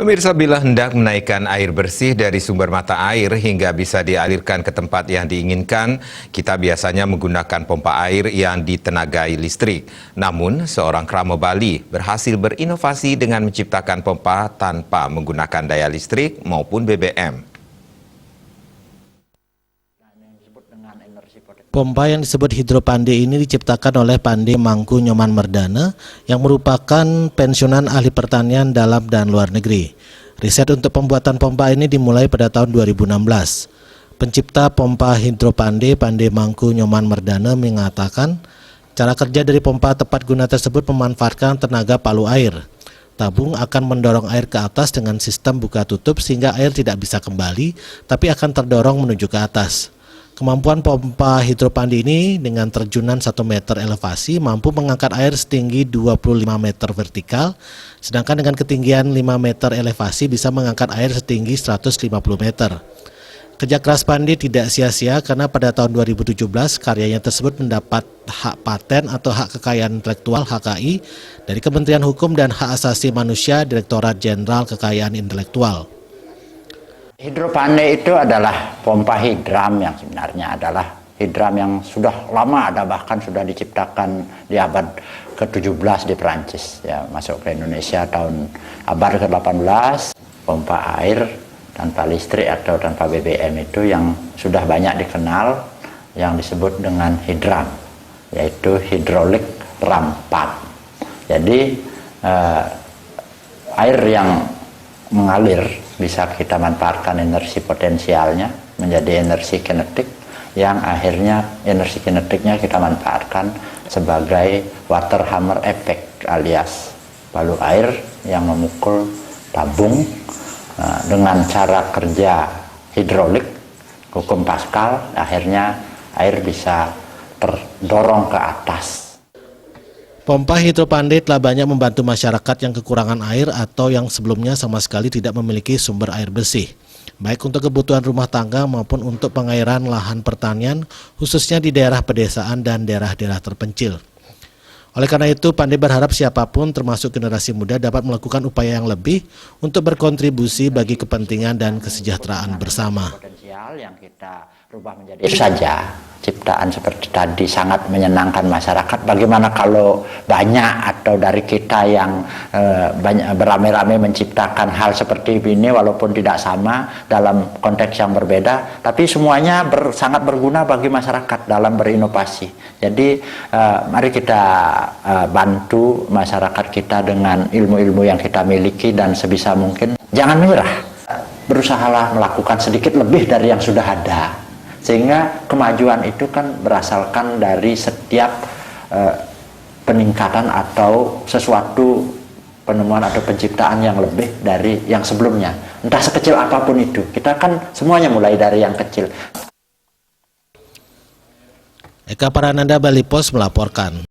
Pemirsa, bila hendak menaikkan air bersih dari sumber mata air hingga bisa dialirkan ke tempat yang diinginkan, kita biasanya menggunakan pompa air yang ditenagai listrik. Namun, seorang kramo Bali berhasil berinovasi dengan menciptakan pompa tanpa menggunakan daya listrik maupun BBM. Pompa yang disebut Hidropande ini diciptakan oleh Pande Mangku Nyoman Merdana yang merupakan pensiunan ahli pertanian dalam dan luar negeri. Riset untuk pembuatan pompa ini dimulai pada tahun 2016. Pencipta pompa Hidropande, Pande Mangku Nyoman Merdana, mengatakan cara kerja dari pompa tepat guna tersebut memanfaatkan tenaga palu air. Tabung akan mendorong air ke atas dengan sistem buka tutup sehingga air tidak bisa kembali, tapi akan terdorong menuju ke atas. Kemampuan pompa Hidropande ini dengan terjunan 1 meter elevasi mampu mengangkat air setinggi 25 meter vertikal, sedangkan dengan ketinggian 5 meter elevasi bisa mengangkat air setinggi 150 meter. Kerja keras Pande tidak sia-sia karena pada tahun 2017 karyanya tersebut mendapat hak paten atau hak kekayaan intelektual HKI dari Kementerian Hukum dan Hak Asasi Manusia Direktorat Jenderal Kekayaan Intelektual. Hidropande itu adalah pompa hidram yang sebenarnya adalah hidram yang sudah lama ada, bahkan sudah diciptakan di abad ke-17 di Perancis, ya, masuk ke Indonesia tahun abad ke-18. Pompa air tanpa listrik atau tanpa BBM itu yang sudah banyak dikenal yang disebut dengan hidram, yaitu hydraulic ram pump. Jadi air yang mengalir bisa kita manfaatkan energi potensialnya menjadi energi kinetik, yang akhirnya energi kinetiknya kita manfaatkan sebagai water hammer effect alias palu air yang memukul tabung dengan cara kerja hidrolik, hukum Pascal, akhirnya air bisa terdorong ke atas. Pompa Hidropande telah banyak membantu masyarakat yang kekurangan air atau yang sebelumnya sama sekali tidak memiliki sumber air bersih, baik untuk kebutuhan rumah tangga maupun untuk pengairan lahan pertanian, khususnya di daerah pedesaan dan daerah-daerah terpencil. Oleh karena itu, Pande berharap siapapun termasuk generasi muda dapat melakukan upaya yang lebih untuk berkontribusi bagi kepentingan dan kesejahteraan bersama. Potensial yang kita rubah menjadi itu saja. Ciptaan seperti tadi sangat menyenangkan masyarakat. Bagaimana kalau banyak atau dari kita yang banyak beramai-ramai menciptakan hal seperti ini walaupun tidak sama dalam konteks yang berbeda, tapi semuanya sangat berguna bagi masyarakat dalam berinovasi. Jadi mari kita bantu masyarakat kita dengan ilmu-ilmu yang kita miliki dan sebisa mungkin jangan menyerah. Berusahalah melakukan sedikit lebih dari yang sudah ada. Sehingga kemajuan itu kan berasalkan dari setiap peningkatan atau sesuatu penemuan atau penciptaan yang lebih dari yang sebelumnya. Entah sekecil apapun itu, kita kan semuanya mulai dari yang kecil. Eka Parananda, Bali Pos melaporkan.